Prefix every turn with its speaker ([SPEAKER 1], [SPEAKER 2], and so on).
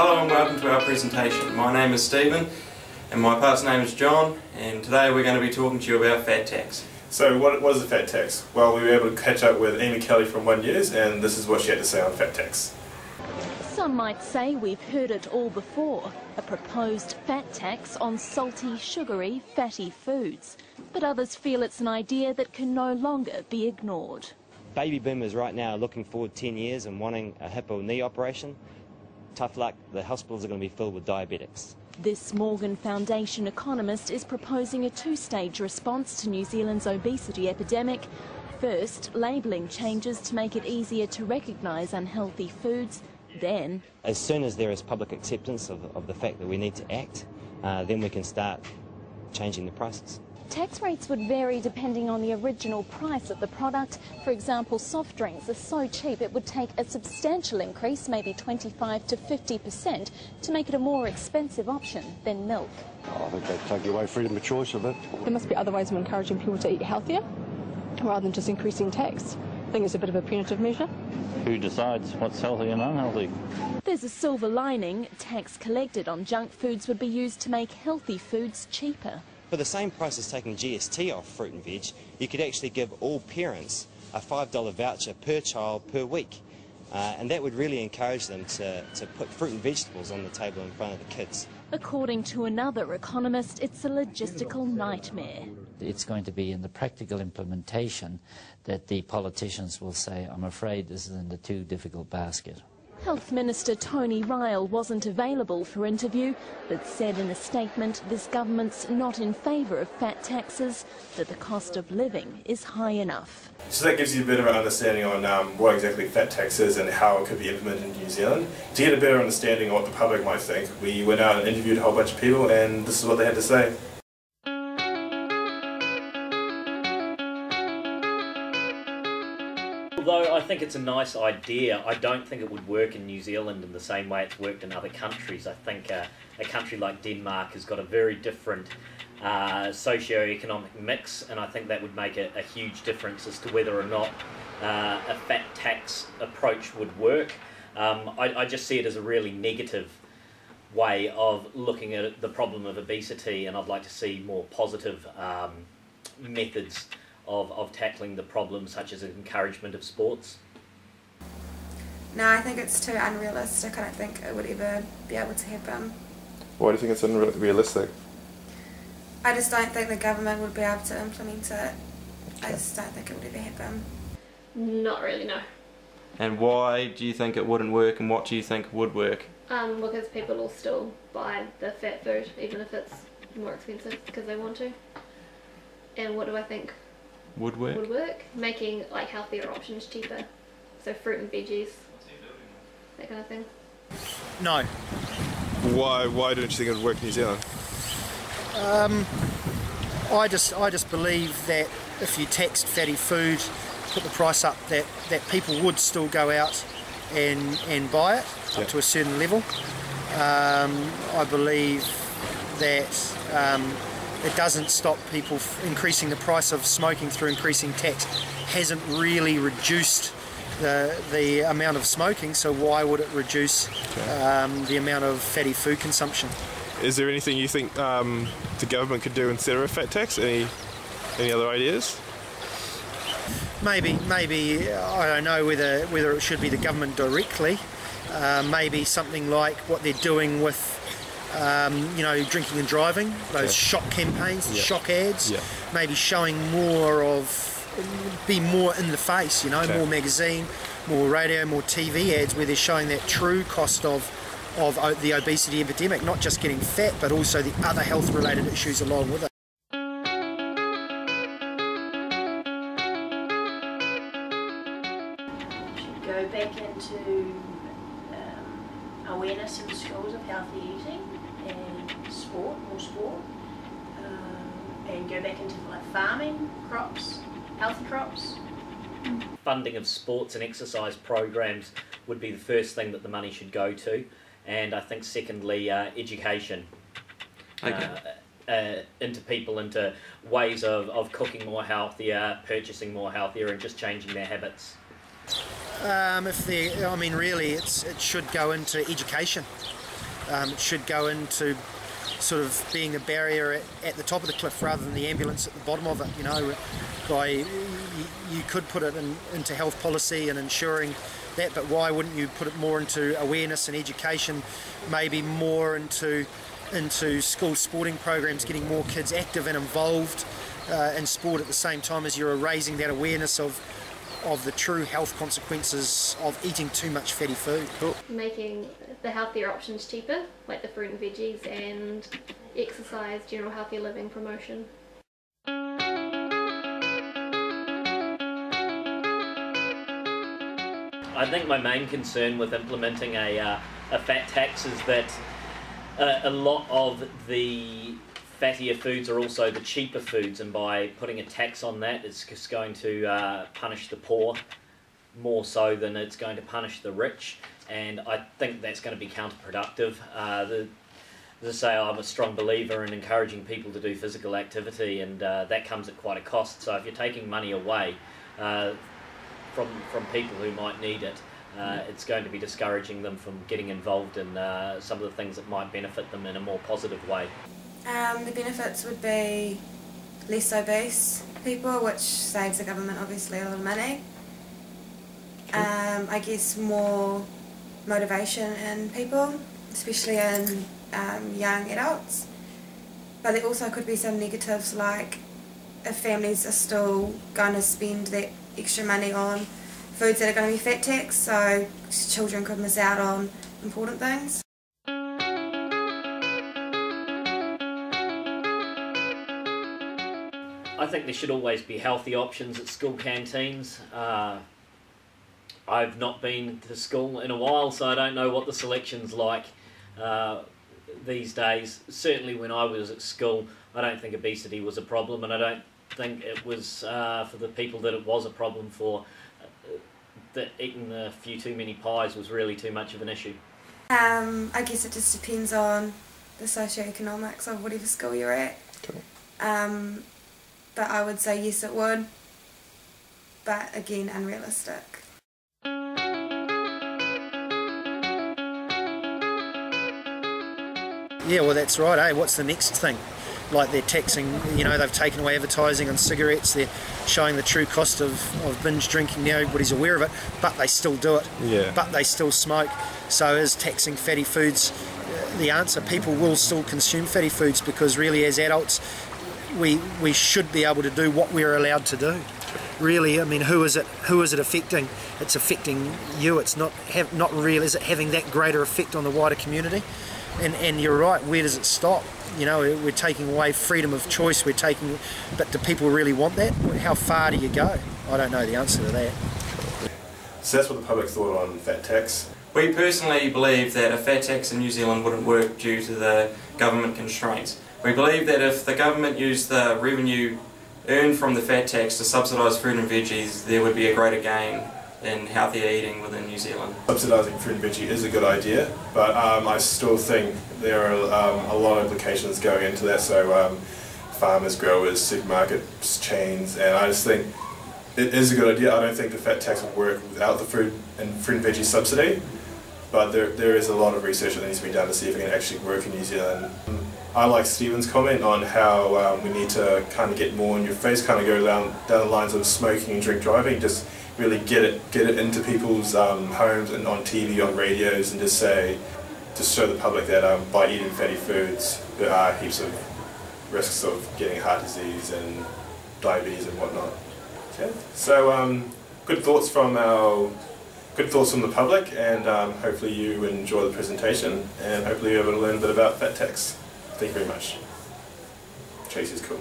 [SPEAKER 1] Hello and welcome to our presentation. My name is Stephen and my partner's name is John, and today we're going to be talking to you about fat tax.
[SPEAKER 2] So what is a fat tax? Well, we were able to catch up with Amy Kelly from One News, and this is what she had to say on fat tax.
[SPEAKER 3] Some might say we've heard it all before, a proposed fat tax on salty, sugary, fatty foods. But others feel it's an idea that can no longer be ignored.
[SPEAKER 4] Baby boomers right now are looking forward 10 years and wanting a hip or knee operation. Tough luck, the hospitals are going to be filled with diabetics.
[SPEAKER 3] This Morgan Foundation economist is proposing a two-stage response to New Zealand's obesity epidemic. First, labelling changes to make it easier to recognise unhealthy foods. Then,
[SPEAKER 4] as soon as there is public acceptance of the fact that we need to act, then we can start changing the prices.
[SPEAKER 3] tax rates would vary depending on the original price of the product. For example, soft drinks are so cheap it would take a substantial increase, maybe 25 to 50%, to make it a more expensive option than milk.
[SPEAKER 5] I think they'd take away freedom of choice a bit.
[SPEAKER 6] There must be other ways of encouraging people to eat healthier rather than just increasing tax. I think it's a bit of a punitive measure.
[SPEAKER 7] Who decides what's healthy and unhealthy?
[SPEAKER 3] There's a silver lining. Tax collected on junk foods would be used to make healthy foods cheaper.
[SPEAKER 4] For the same price as taking GST off fruit and veg, you could actually give all parents a $5 voucher per child per week. And that would really encourage them to put fruit and vegetables on the table in front of the kids.
[SPEAKER 3] According to another economist, it's a logistical nightmare.
[SPEAKER 8] It's going to be in the practical implementation that the politicians will say, I'm afraid this is in the too difficult basket.
[SPEAKER 3] Health Minister Tony Ryall wasn't available for interview, but said in a statement this government's not in favour of fat taxes, that the cost of living is high enough.
[SPEAKER 2] So that gives you a bit of an understanding on what exactly fat tax is and how it could be implemented in New Zealand. To get a better understanding of what the public might think, we went out and interviewed a whole bunch of people, and this is what they had to say.
[SPEAKER 9] Although I think it's a nice idea, I don't think it would work in New Zealand in the same way it's worked in other countries. I think a country like Denmark has got a very different socio-economic mix, and I think that would make a huge difference as to whether or not a fat tax approach would work. I just see it as a really negative way of looking at the problem of obesity, and I'd like to see more positive methods of tackling the problem, such as encouragement of sports.
[SPEAKER 10] No, I think it's too unrealistic. I don't think it would ever be able to happen.
[SPEAKER 2] Why do you think it's unrealistic?
[SPEAKER 10] I just don't think the government would be able to implement it. I just don't think it would ever happen.
[SPEAKER 11] Not really, no.
[SPEAKER 1] And why do you think it wouldn't work, and what do you think would work?
[SPEAKER 11] Because people will still buy the fat food, even if it's more expensive, because they want to. And what do I think
[SPEAKER 1] would work?
[SPEAKER 11] Making like healthier options cheaper. So fruit and veggies, that kind of thing.
[SPEAKER 12] No.
[SPEAKER 2] Why don't you think it would work in New Zealand?
[SPEAKER 12] I just believe that if you taxed fatty food, put the price up, that people would still go out and buy it up to a certain level. I believe that it doesn't stop people increasing the price of smoking through increasing tax. Hasn't really reduced the amount of smoking, so why would it reduce the amount of fatty food consumption?
[SPEAKER 2] Is there anything you think the government could do instead of a fat tax? Any other ideas?
[SPEAKER 12] Maybe I don't know whether it should be the government directly. Maybe something like what they're doing with drinking and driving, those shock campaigns, shock ads, maybe showing be more in the face, more magazine, more radio, more TV ads where they're showing that true cost of the obesity epidemic, not just getting fat, but also the other health related issues along with it.
[SPEAKER 13] Should go back into awareness in schools of healthy eating and more sport, and go back into like farming, crops, healthy crops.
[SPEAKER 9] Funding of sports and exercise programs would be the first thing that the money should go to, and I think secondly education into people, into ways of cooking more healthier, purchasing more healthier, and just changing their habits.
[SPEAKER 12] Really, it should go into education. It should go into sort of being a barrier at the top of the cliff rather than the ambulance at the bottom of it. You know, you could put it into health policy and ensuring that, but why wouldn't you put it more into awareness and education, maybe more into school sporting programs, getting more kids active and involved in sport at the same time as you're raising that awareness of the true health consequences of eating too much fatty food. Cool.
[SPEAKER 11] Making the healthier options cheaper, like the fruit and veggies, and exercise, general healthy living promotion.
[SPEAKER 9] I think my main concern with implementing a fat tax is that a lot of the fattier foods are also the cheaper foods, and by putting a tax on that, it's just going to punish the poor more so than it's going to punish the rich, and I think that's going to be counterproductive. As I say, I'm a strong believer in encouraging people to do physical activity, and that comes at quite a cost. So if you're taking money away from people who might need it, it's going to be discouraging them from getting involved in some of the things that might benefit them in a more positive way.
[SPEAKER 10] The benefits would be less obese people, which saves the government obviously a lot of money. I guess more motivation in people, especially in young adults. But there also could be some negatives, like if families are still going to spend that extra money on foods that are going to be fat taxed, so children could miss out on important things.
[SPEAKER 9] I think there should always be healthy options at school canteens. I've not been to school in a while, so I don't know what the selection's like these days. Certainly when I was at school, I don't think obesity was a problem, and I don't think it was for the people that it was a problem for, that eating a few too many pies was really too much of an issue.
[SPEAKER 10] I guess it just depends on the socioeconomics of whatever school you're at. Cool. But I would say yes, it would, but again, unrealistic.
[SPEAKER 12] Yeah, well that's right, eh? What's the next thing? Like they're taxing, you know, they've taken away advertising on cigarettes, they're showing the true cost of binge drinking, now everybody's aware of it, but they still do it, but they still smoke. So is taxing fatty foods the answer? People will still consume fatty foods because really as adults we should be able to do what we're allowed to do. Really, I mean, who is it affecting? It's affecting you. It's not real. Is it having that greater effect on the wider community? And you're right. Where does it stop? You know, we're taking away freedom of choice. But do people really want that? How far do you go? I don't know the answer to that.
[SPEAKER 2] So that's what the public thought on fat tax.
[SPEAKER 1] We personally believe that a fat tax in New Zealand wouldn't work due to the government constraints. We believe that if the government used the revenue earned from the fat tax to subsidise fruit and veggies, there would be a greater gain in healthier eating within New Zealand.
[SPEAKER 2] Subsidising fruit and veggie is a good idea, but I still think there are a lot of implications going into that, so farmers, growers, supermarkets, chains, and I just think it is a good idea. I don't think the fat tax would work without the fruit and veggie subsidy, but there is a lot of research that needs to be done to see if it can actually work in New Zealand. I like Stephen's comment on how we need to kind of get more in your face, kind of go down the lines of smoking and drink driving, just really get it into people's homes and on TV, on radios, and just show the public that by eating fatty foods there are heaps of risks of getting heart disease and diabetes and whatnot. Okay. So good thoughts from the public, and hopefully you enjoy the presentation, and hopefully you're able to learn a bit about fat tax. Thank you very much. Tracy's cool.